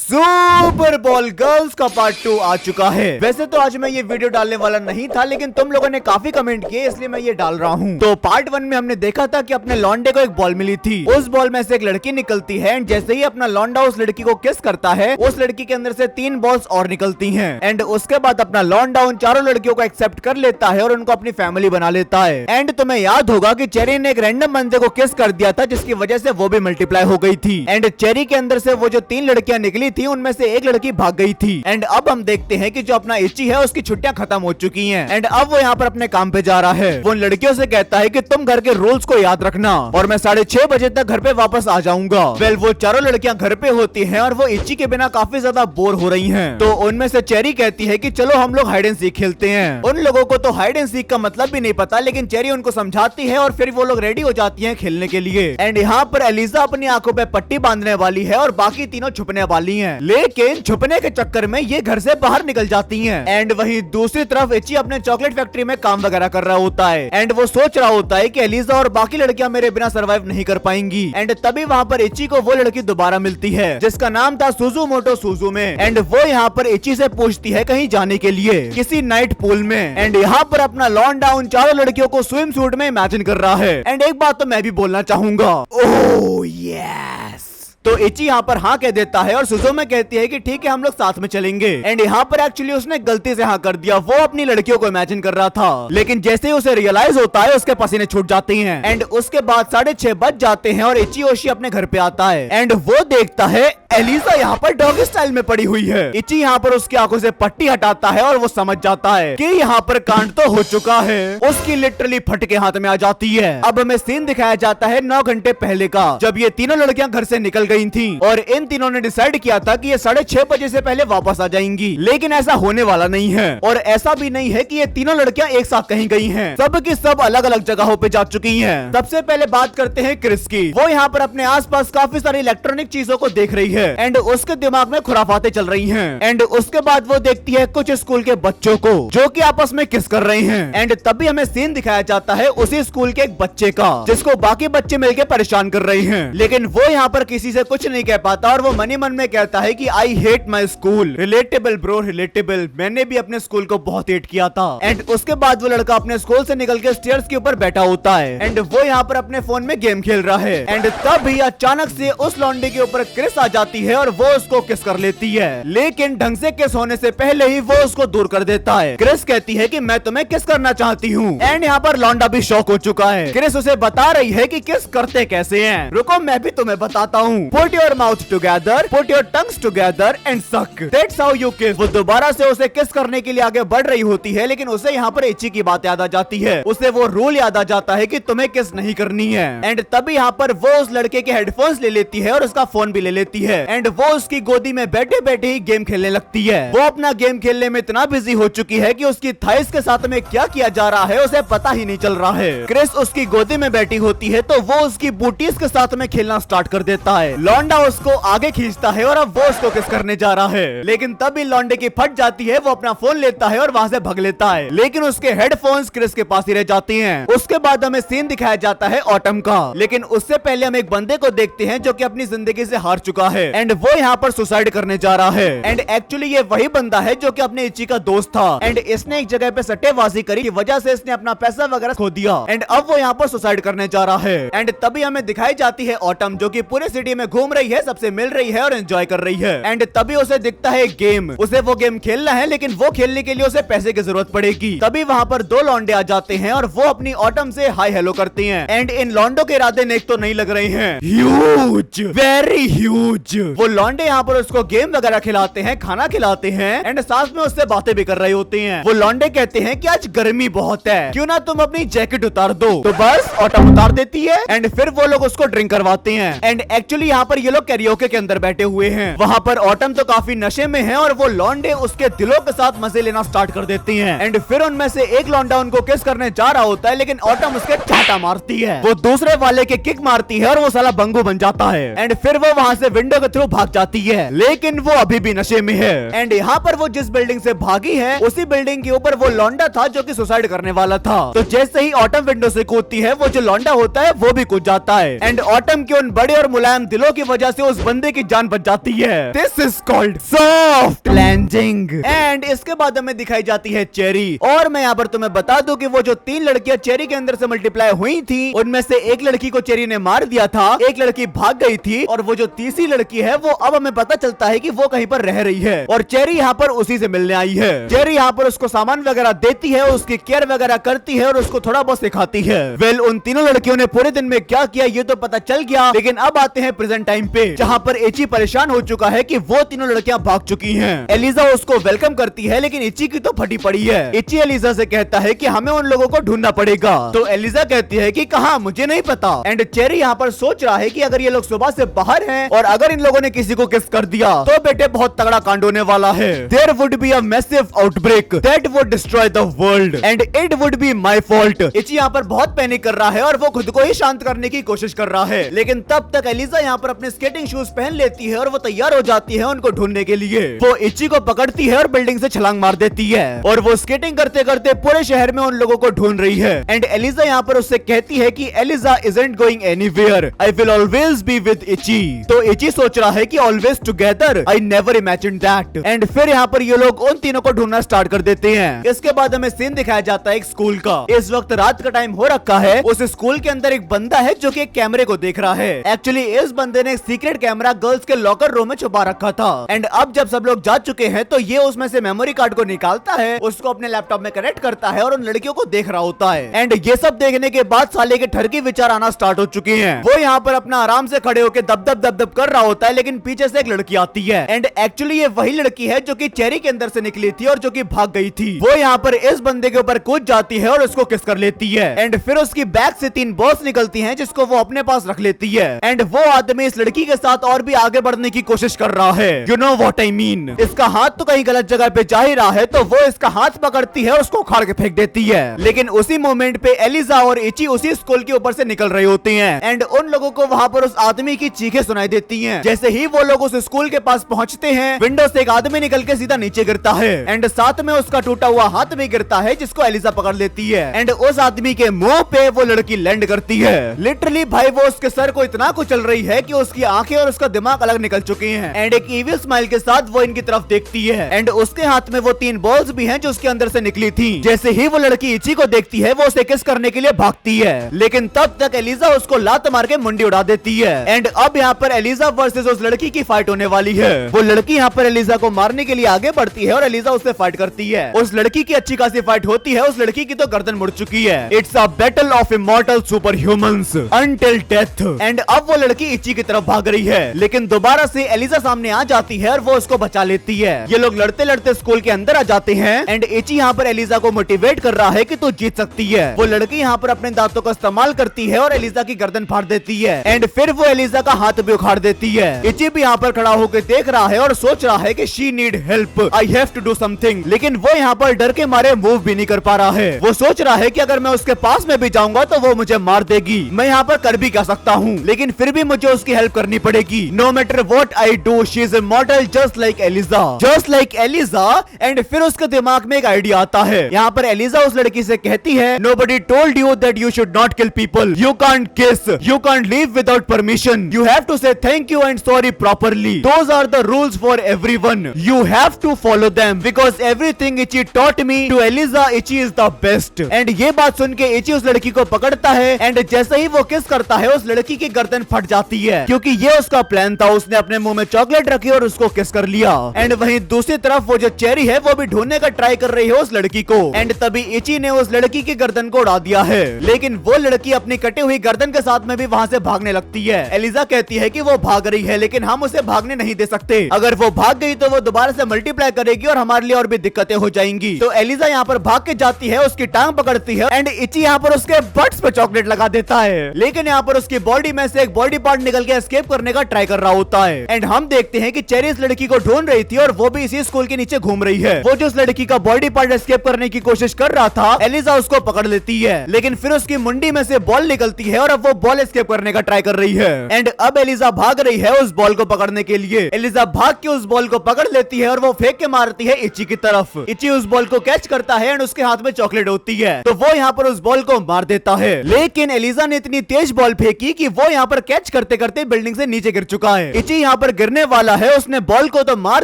Super ball girls का part 2 आ चुका है। वैसे तो आज मैं ये वीडियो डालने वाला नहीं था, लेकिन तुम लोगों ने काफी कमेंट किए, इसलिए मैं ये डाल रहा हूँ। तो पार्ट 1 में हमने देखा था कि अपने लौंडे को एक बॉल मिली थी। उस बॉल में से एक लड़की निकलती है एंड जैसे ही अपना लौंडा उस लड़की को किस करता है, उस लड़की के अंदर से 3 बॉल्स और निकलती हैं एंड उसके बाद अपना लौंडा उन चारों लड़कियों को एक्सेप्ट कर लेता है और उनको अपनी फैमिली बना लेता है। एंड तुम्हें याद होगा कि चेरी ने एक रैंडम बंदे को किस कर दिया था, जिसकी वजह से वो भी मल्टीप्लाई हो गई थी। एंड चेरी के अंदर से वो जो 3 लड़कियां निकली थी, उनमें से एक लड़की भाग गई थी। एंड अब हम देखते हैं कि जो अपना इची है उसकी छुट्टियां खत्म हो चुकी हैं एंड अब वो यहाँ पर अपने काम पे जा रहा है। वो उन लड़कियों से कहता है कि तुम घर के रूल्स को याद रखना और मैं 6:30 बजे तक घर पे वापस आ जाऊंगा। वेल वो चारों लड़कियां घर पे होती हैं और वो इची के बिना काफी ज्यादा बोर हो रही हैं। तो उनमें से चेरी कहती है कि चलो हम लोग हाइड एंड सीक खेलते हैं। उन लोगों को तो हाइड एंड सीक का मतलब भी नहीं पता, लेकिन चेरी उनको समझाती है और फिर वो लोग रेडी हो जाती हैं खेलने के लिए। एंड यहाँ पर एलिजा अपनी आंखों पे पट्टी बांधने वाली है और बाकी तीनों छुपने वाली हैं, लेकिन छुपने के चक्कर में ये घर से बाहर निकल जाती हैं। एंड वहीं दूसरी तरफ इची अपने चॉकलेट फैक्ट्री में काम वगैरह कर रहा होता है एंड वो सोच रहा होता है कि एलिजा और बाकी लड़कियां मेरे बिना सरवाइव नहीं कर पाएंगी। एंड तभी वहाँ पर इची को वो लड़की दोबारा मिलती है जिसका नाम था सुजुमोटो सुजुमे। एंड वो यहाँ पर इची से पूछती है कहीं जाने के लिए किसी नाइट पूल में। एंड यहाँ पर अपना लौंडा उन चारों लड़कियों को स्विम सूट में इमेजिन कर रहा है। एंड एक बात तो मैं भी बोलना चाहूंगा, ओह यस। तो इची यहाँ पर हाँ कह देता है और सुजुमे कहती है कि ठीक है हम लोग साथ में चलेंगे। एंड यहाँ पर एक्चुअली उसने गलती से हाँ कर दिया, वो अपनी लड़कियों को इमेजिन कर रहा था, लेकिन जैसे ही उसे रियलाइज होता है उसके पसीने छूट जाते हैं। एंड उसके बाद 6:30 बज जाते हैं और इची ओशी अपने घर पे आता है एंड वो देखता है एलिजा यहाँ पर डॉग स्टाइल में पड़ी हुई है। इची यहाँ पर उसकी आंखों से पट्टी हटाता है और वो समझ जाता है कि यहाँ पर कांड तो हो चुका है। उसकी लिटरली फटके हाथ में आ जाती है। अब हमें सीन दिखाया जाता है 9 घंटे पहले का, जब ये तीनों लड़कियां घर से निकल गई थी और इन तीनों ने डिसाइड किया था कि ये 6:30 बजे से पहले वापस आ जाएंगी, लेकिन ऐसा होने वाला नहीं है। और ऐसा भी नहीं है कि ये तीनों लड़कियां एक साथ कहीं गई हैं, सब की सब अलग अलग जगहों पे जा चुकी हैं। सबसे पहले बात करते हैं क्रिस की। वो यहाँ पर अपने आसपास काफी सारी इलेक्ट्रॉनिक चीजों को देख रही है एंड उसके दिमाग में खुराफाते चल रही हैं। एंड उसके बाद वो देखती है कुछ स्कूल के बच्चों को जो कि आपस में किस कर रहे हैं। एंड तभी हमें सीन दिखाया जाता है उसी स्कूल के एक बच्चे का, जिसको बाकी बच्चे मिलकर परेशान कर रहे हैं, लेकिन वो यहाँ पर किसी से कुछ नहीं कह पाता और वो मनी मन में कहता है कि I hate my school. Relatable bro, relatable. मैंने भी अपने स्कूल को बहुत हेट किया था। एंड उसके बाद वो लड़का अपने स्कूल से निकल के स्टेयर्स के ऊपर बैठा होता है एंड वो यहाँ पर अपने फोन में गेम खेल रहा है। एंड तभी अचानक से उस लौंडे के ऊपर क्रिस आ जाती है और वो उसको किस कर लेती है, लेकिन ढंग से किस होने से पहले ही वो उसको दूर कर देता है। क्रिस कहती है कि मैं तुम्हें किस करना चाहती हूँ एंड यहाँ पर लौंडा भी शॉक हो चुका है। क्रिस उसे बता रही है कि किस करते कैसे हैं। रुको मैं भी तुम्हें बताता हूँ। Put your mouth together, put your tongues together and सक, दैट्स हाउ यू किस। वो दोबारा से उसे किस करने के लिए आगे बढ़ रही होती है, लेकिन उसे यहाँ पर इची की बात याद आ जाती है। उसे वो रूल याद आ जाता है कि तुम्हें किस नहीं करनी है। एंड तभी यहाँ पर वो उस लड़के के हेडफोन्स ले लेती है और उसका फोन भी ले लेती है एंड वो उसकी गोदी में बैठे बैठे ही गेम खेलने लगती है। वो अपना गेम खेलने में इतना बिजी हो चुकी है कि उसकी थाइस के साथ में क्या किया जा रहा है उसे पता ही नहीं चल रहा है। क्रिस उसकी गोदी में बैठी होती है तो वो उसकी बूटीज के साथ में खेलना स्टार्ट कर देता है। लौंडा उसको आगे खींचता है और अब वो उसको किस करने जा रहा है, लेकिन तभी लौंडे की फट जाती है। वो अपना फोन लेता है और वहाँ से भाग लेता है, लेकिन उसके हेडफोन्स क्रिस के पास ही रह जाती हैं। उसके बाद हमें सीन दिखाया जाता है ऑटम का, लेकिन उससे पहले हम एक बंदे को देखते हैं जो कि अपनी जिंदगी से हार चुका है एंड वो यहाँ पर सुसाइड करने जा रहा है। एंड एक्चुअली ये वही बंदा है जो कि अपने इची का दोस्त था एंड इसने एक जगह पे सट्टेबाजी करी की वजह से इसने अपना पैसा वगैरह खो दिया एंड अब वो यहाँ पर सुसाइड करने जा रहा है। एंड तभी हमें दिखाई जाती है ऑटम जो कि पूरे सिटी में घूम रही है, सबसे मिल रही है और एंजॉय कर रही है। एंड तभी उसे दिखता है गेम, उसे वो गेम खेलना है, लेकिन वो खेलने के लिए उसे पैसे की जरूरत पड़ेगी। तभी वहाँ पर 2 लौंडे आ जाते हैं और वो अपनी ऑटम से हाय हेलो करती हैं। एंड इन लौंडों के इरादे नेक तो नहीं लग रहे हैं, ह्यूज, वेरी ह्यूज। वो लौंडे यहाँ पर उसको गेम वगैरह खिलाते हैं, खाना खिलाते हैं एंड साथ में उससे बातें भी कर रहे होते हैं। वो लौंडे कहते हैं कि आज गर्मी बहुत है, क्यों ना तुम अपनी जैकेट उतार दो। तो बस ऑटम उतार देती है एंड फिर वो लोग उसको ड्रिंक करवाते हैं। एंड एक्चुअली यहाँ पर ये लोग कैरियोके के अंदर बैठे हुए हैं। वहाँ पर ऑटम तो काफी नशे में है और वो लौंडे उसके दिलों के साथ मजे लेना स्टार्ट कर देती हैं। एंड फिर उनमें से एक लौंडा उनको किस करने जा रहा होता है, लेकिन ऑटम उसके चाटा मारती है। वो दूसरे वाले के किक मारती है और वो साला बंगू बन जाता है। एंड फिर वो वहाँ से विंडो के थ्रू भाग जाती है, लेकिन वो अभी भी नशे में है। एंड यहाँ पर वो जिस बिल्डिंग से भागी है उसी बिल्डिंग के ऊपर वो लौंडा था जो कि सुसाइड करने वाला था। तो जैसे ही ऑटम विंडो से कूदती है, वो जो लौंडा होता है वो भी कूद जाता है एंड ऑटम के उन बड़े और मुलायम दिलों फ्लो की वजह से उस बंदे की जान बच जाती है। This is called soft landing. एंड इसके बाद हमें दिखाई जाती है चेरी। और मैं यहाँ पर तुम्हें बता दूं कि वो जो 3 लड़कियां चेरी के अंदर से मल्टीप्लाई हुई थी, उनमें से एक लड़की को चेरी ने मार दिया था, एक लड़की भाग गई थी, और वो जो तीसरी लड़की है वो अब हमें पता चलता है कि वो कहीं पर रह रही है और चेरी यहाँ पर उसी से मिलने आई है। चेरी यहाँ पर उसको सामान वगैरह देती है, उसकी केयर वगैरह करती है और उसको थोड़ा बहुत सिखाती है। वेल, उन तीनों लड़कियों ने पूरे दिन में क्या किया ये तो पता चल गया, लेकिन अब आते हैं प्रेजेंट टाइम पे, जहाँ पर इची परेशान हो चुका है कि वो तीनों लड़कियां भाग चुकी हैं। एलिजा उसको वेलकम करती है, लेकिन इची की तो फटी पड़ी है। इची एलिजा से कहता है कि हमें उन लोगों को ढूंढना पड़ेगा। तो एलिजा कहती है कि कहाँ, मुझे नहीं पता। एंड चेरी यहाँ पर सोच रहा है कि अगर ये लोग सुबह से बाहर हैं और अगर इन लोगों ने किसी को किस कर दिया तो बेटे बहुत तगड़ा कांड होने वाला है। There would be a massive outbreak that would destroy the world and it would be my fault. Ichi यहाँ पर बहुत पैनिक कर रहा है और वो खुद को ही शांत करने की कोशिश कर रहा है, लेकिन तब तक एलिजा यहाँ पर अपने स्केटिंग शूज पहन लेती है और वो तैयार हो जाती है उनको ढूंढने के लिए। वो इची को पकड़ती है और बिल्डिंग से छलांग मार देती है और वो स्केटिंग करते करते पूरे शहर में उन लोगों को ढूंढ रही है। एंड एलिजा यहाँ पर उससे कहती है कि Eliza isn't going anywhere, I will always be with Ichi. तो इची सोच रहा है कि always together, I never imagine that. And फिर यहाँ पर ये लोग उन तीनों को ढूंढना स्टार्ट कर देते हैं। इसके बाद हमें सीन दिखाया जाता है एक स्कूल का। इस वक्त रात का टाइम हो रखा है। उस स्कूल के अंदर एक बंदा है जो कि एक कैमरे को देख रहा है। एक्चुअली इस बंदे ने एक सीक्रेट कैमरा गर्ल्स के लॉकर रूम में छुपा रखा था। एंड अब जब सब लोग जा चुके हैं तो ये उसमें से मेमोरी कार्ड को निकालता है, उसको अपने लैपटॉप में कनेक्ट करता है और उन लड़कियों को देख रहा होता है। एंड ये सब देखने के बाद साले के ठरकी विचार आना स्टार्ट हो चुके हैं। वो यहाँ पर अपना आराम से खड़े होकर दब दब दब दब कर रहा होता है, लेकिन पीछे से एक लड़की आती है। एंड एक्चुअली ये वही लड़की है जो कि चेरी के अंदर से निकली थी और जो कि भाग गई थी। वो यहाँ पर इस बंदे के ऊपर कूद जाती है और उसको किस कर लेती है। एंड फिर उसकी बैग से 3 बॉल्स निकलती हैं जिसको वो अपने पास रख लेती है। एंड वो आदमी इस लड़की के साथ और भी आगे बढ़ने की कोशिश कर रहा है। You know what I mean. इसका हाथ तो कहीं गलत जगह पे जा ही रहा है, तो वो इसका हाथ पकड़ती है और उसको उखाड़ के फेंक देती है। लेकिन उसी मोमेंट पे एलिजा और इची उसी स्कूल के ऊपर से निकल रहे होते हैं। एंड उन लोगों को वहाँ पर उस आदमी की चीखें सुनाई देती हैं। जैसे ही वो लोग उस स्कूल के पास पहुँचते हैं, विंडो से एक आदमी निकल के सीधा नीचे गिरता है। एंड साथ में उसका टूटा हुआ हाथ भी गिरता है जिसको एलिजा पकड़ लेती है। एंड उस आदमी के मुंह पे वो लड़की लैंड करती है। लिटरली भाई वो उसके सर को इतना कुचल रही है कि उसकी आंखें और उसका दिमाग अलग निकल चुके हैं। एंड एक इविल स्माइल के साथ वो इनकी तरफ देखती है। एंड उसके हाथ में वो 3 बॉल्स भी हैं जो उसके अंदर से निकली थी। जैसे ही वो लड़की इची को देखती है वो उसे किस करने के लिए भागती है, लेकिन तब तक एलिजा उसको लात मार के मुंडी उड़ा देती है। एंड अब यहाँ पर एलिजा वर्सेस उस लड़की की फाइट होने वाली है। वो लड़की यहाँ पर एलिजा को मारने के लिए आगे बढ़ती है और एलिजा उससे फाइट करती है। उस लड़की की अच्छी खासी फाइट होती है। उस लड़की की तो गर्दन मुड़ चुकी है। It's a battle of immortal super humans until death. And अब वो लड़की इची की तरफ भाग रही है, लेकिन दोबारा से एलिजा सामने आ जाती है और वो उसको बचा लेती है। ये लोग लड़ते लड़ते स्कूल के अंदर आ जाते हैं। एंड इची यहाँ पर एलिजा को मोटिवेट कर रहा है कि तू जीत सकती है। वो लड़की यहाँ पर अपने दांतों का इस्तेमाल करती है और एलिजा की गर्दन फाड़ देती है। एंड फिर वो एलिजा का हाथ भी उखाड़ देती है। इची भी यहाँ पर खड़ा होकर देख रहा है और सोच रहा है कि she need help, I have to do something. लेकिन वो यहाँ पर डर के मारे मूव भी नहीं कर पा रहा है। वो सोच रहा है कि अगर मैं उसके पास में भी जाऊंगा तो वो मुझे मार देगी। मैं यहाँ पर कर भी क्या सकता हूँ, लेकिन फिर भी मुझे उसकी हेल्प करनी पड़ेगी। No matter what I do, she is immortal just like Eliza, just like Eliza. एंड फिर उसके दिमाग में एक आइडिया आता है। यहाँ पर एलिजा उस लड़की से कहती है, nobody told you that you should not kill people, you can't kiss, you can't leave without permission, you have to say thank you and sorry properly, those are the rules for everyone, you have to follow them because everything Ichi taught me to Eliza, Ichi is the best. And ये बात सुन के इची उस लड़की को पकड़ता है। And जैसे ही वो किस करता है उस लड़की की गर्दन फट जाती है, क्योंकि ये उसका प्लान था। उसने अपने मुंह में चॉकलेट रखी और उसको किस कर लिया। एंड वहीं दूसरी तरफ वो जो चेरी है वो भी ढूंढने का ट्राई कर रही है उस लड़की को। एंड तभी इची ने उस लड़की की गर्दन को उड़ा दिया है, लेकिन वो लड़की अपनी कटी हुई गर्दन के साथ में भी वहाँ से भागने लगती है। एलिजा कहती है कि वो भाग रही है, लेकिन हम उसे भागने नहीं दे सकते। अगर वो भाग गई तो वो दोबारा से मल्टीप्लाई करेगी और हमारे लिए और भी दिक्कतें हो जाएंगी। तो एलिजा यहाँ पर भाग के जाती है, उसकी टांग पकड़ती है एंड इची यहाँ पर उसके बट्स पे चॉकलेट लगा देता है, लेकिन यहाँ पर उसकी बॉडी में से एक बॉडी पार्ट निकल के एस्केप करने का ट्राई कर रहा होता है। एंड हम देखते हैं कि चेरी इस लड़की को ढूंढ रही थी और वो भी इसी स्कूल के नीचे घूम रही है। वो जो उस लड़की का बॉडी पार्ट एस्केप करने की कोशिश कर रहा था, एलिजा उसको पकड़ लेती है, लेकिन फिर उसकी मुंडी में से बॉल निकलती है और अब वो बॉल एस्केप करने का ट्राई कर रही है। एंड अब एलिजा भाग रही है उस बॉल को पकड़ने के लिए। एलिजा भाग के उस बॉल को पकड़ लेती है और वो फेंक के मारती है इची की तरफ। इची उस बॉल को कैच करता है एंड उसके हाथ में चॉकलेट होती है, तो वो यहाँ पर उस बॉल को मार देता है। लेकिन एलिजा ने इतनी तेज बॉल फेंकी कि वो यहाँ पर कैच करते करते करते ही बिल्डिंग से नीचे गिर चुका है। इची यहाँ पर गिरने वाला है, उसने बॉल को तो मार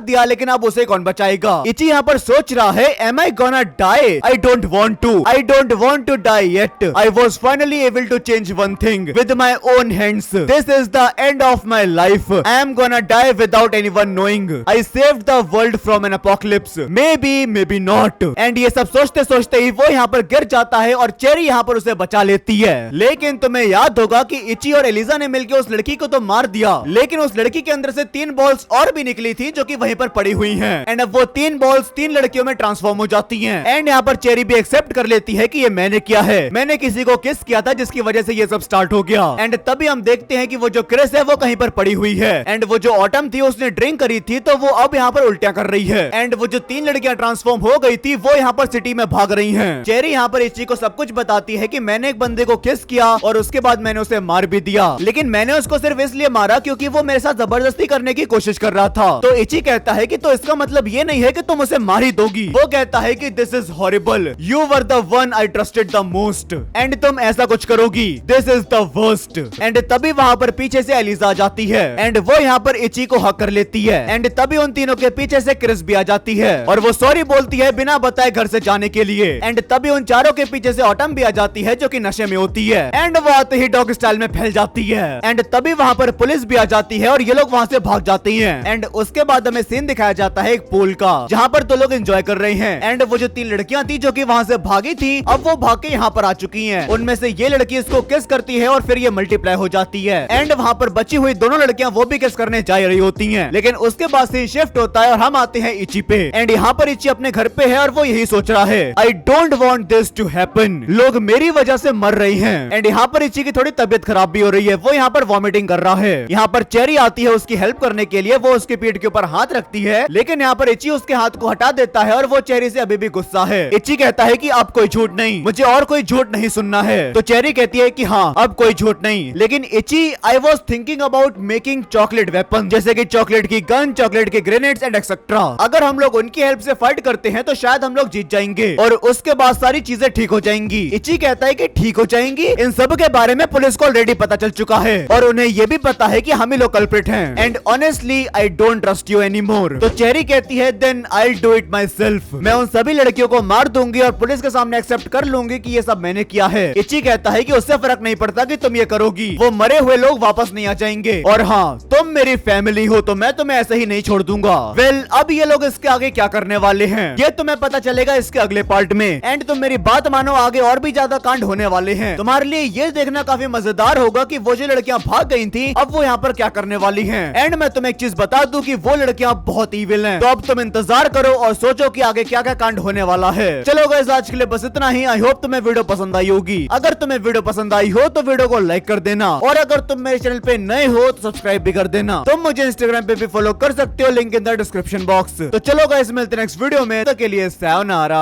दिया लेकिन अब उसे कौन बचाएगा। इची यहाँ पर सोच रहा है, am I gonna die? I don't want to die yet. I was finally able to change one thing with my own hands. This is the end of my life. I am gonna die without anyone knowing. I saved the world from an apocalypse. Maybe not. And ये सब सोचते सोचते ही वो यहाँ पर गिर जाता है और चेरी यहाँ पर उसे बचा लेती है। लेकिन तुम्हें याद होगा कि इची और एलिजा ने मिलकर उस लड़की को तो मार दिया, लेकिन उस लड़की के अंदर से 3 बॉल्स और भी निकली थी जो कि वहीं पर पड़ी हुई हैं। एंड अब वो 3 बॉल्स 3 लड़कियों में ट्रांसफॉर्म हो जाती हैं। एंड यहाँ पर चेरी भी एक्सेप्ट कर लेती है कि ये मैंने किया है, मैंने किसी को किस किया था जिसकी वजह से ये सब स्टार्ट हो गया। एंड तभी हम देखते हैं कि वो जो क्रिस है वो कहीं पर पड़ी हुई है। एंड वो जो ऑटम थी उसने ड्रिंक करी थी तो वो अब यहाँ पर उल्टियां कर रही है। एंड वो जो 3 लड़कियां ट्रांसफॉर्म हो गई थी वो यहाँ पर सिटी में भाग रही हैं। चेरी यहाँ पर इची को सब कुछ बताती है कि मैंने एक बंदे को किस किया और उसके बाद मैंने उसे मार भी दिया, लेकिन मैंने उसको सिर्फ इसलिए मारा क्योंकि वो मेरे साथ जबरदस्ती करने की कोशिश कर रहा था। तो इची कहता है कि तो इसका मतलब ये नहीं है कि तुम उसे मार ही दोगी। वो कहता है कि this is horrible, you were the one I trusted the most and तुम ऐसा कुछ करोगी, this is the worst. And तभी वहाँ पर पीछे से एलिजा आ जाती है एंड वो यहाँ पर इची को हक कर लेती है। एंड तभी उन तीनों के पीछे से क्रिस भी आ जाती है और वो सॉरी बोलती है बिना बताए घर से जाने के लिए। एंड तभी उन चारों के पीछे से ऑटम भी आ जाती है जो कि नशे में होती है। एंड वो आते ही डॉग स्टाइल में फैल जाती है। एंड तभी वहाँ पर पुलिस भी आ जाती है और ये लोग वहाँ से भाग जाती हैं। एंड उसके बाद हमें सीन दिखाया जाता है एक पूल का, जहाँ पर 2 लोग एंजॉय कर रहे हैं। एंड वो जो 3 लड़कियां थी जो कि वहाँ से भागी थी, अब वो भाग के यहाँ पर आ चुकी हैं। उनमें से ये लड़की इसको किस करती है और फिर ये मल्टीप्लाई हो जाती है। एंड वहाँ पर बची हुई दोनों लड़कियां वो भी किस करने जा रही होती हैं। लेकिन उसके बाद से शिफ्ट होता है और हम आते हैं इची पे। एंड यहाँ पर इची अपने घर पे है और वो यही सोच रहा है, I don't want this to happen, लोग मेरी वजह से मर रहे हैं। एंड यहाँ पर इची की थोड़ी तबियत खराब भी हो रही है, वो यहाँ पर वॉमिटिंग कर रहा है। यहाँ पर चेरी आती है उसकी हेल्प करने के लिए, वो उसकी पीठ के ऊपर हाथ रखती है, लेकिन यहाँ पर इची उसके हाथ को हटा देता है और वो चेरी से अभी भी गुस्सा है। इची कहता है कि अब कोई झूठ नहीं, मुझे और कोई झूठ नहीं सुनना है। तो चेरी कहती है कि हाँ अब कोई झूठ नहीं, लेकिन Ichi I was thinking about making chocolate weapon, जैसे कि चॉकलेट की गन, चॉकलेट के ग्रेनेड्स एंड एक्सेट्रा। अगर हम लोग उनकी हेल्प से फाइट करते हैं तो शायद हम लोग जीत जाएंगे और उसके बाद सारी चीजें ठीक हो जाएंगी। इची कहता है कि ठीक हो जाएंगी, इन सब के बारे में पुलिस को ऑलरेडी पता चल चुका है और उन्हें ये भी पता है कि हम ही लोग कल्प्रिट हैं। And honestly I don't trust you anymore. तो चेरी कहती है then I do it myself, मैं उन सभी लड़कियों को मार दूंगी और पुलिस के सामने एक्सेप्ट कर लूंगी कि ये सब मैंने किया है। इची कहता है कि उससे फर्क नहीं पड़ता कि तुम ये करोगी, वो मरे हुए लोग वापस नहीं आ जाएंगे और हाँ तुम मेरी फैमिली हो तो मैं तुम्हें ऐसे ही नहीं छोड़ दूंगा। वेल अब ये लोग इसके आगे क्या करने वाले हैं ये तुम्हें पता चलेगा इसके अगले पार्ट में। एंड तुम मेरी बात मानो, आगे और भी ज्यादा कांड होने वाले हैं। तुम्हारे लिए ये देखना काफी मजेदार होगा कि वो जो लड़कियां भाग गई थी अब वो यहाँ पर क्या करने वाली हैं। एंड मैं तुम्हें एक चीज बता दूं कि वो लड़कियां बहुत ईविल हैं। तो अब तुम इंतजार करो और सोचो कि आगे क्या क्या कांड होने वाला है। चलो गाइस आज के लिए बस इतना ही। आई होप तुम्हें वीडियो पसंद आई होगी। अगर तुम्हें वीडियो पसंद आई हो तो वीडियो को लाइक कर देना और अगर तुम मेरे चैनल पे नए हो तो सब्सक्राइब भी कर देना। तुम मुझे इंस्टाग्राम पे भी फॉलो कर सकते हो, link in the description box. तो चलो गाइस मिलते हैं नेक्स्ट वीडियो में, तब तक के लिए सायोनारा।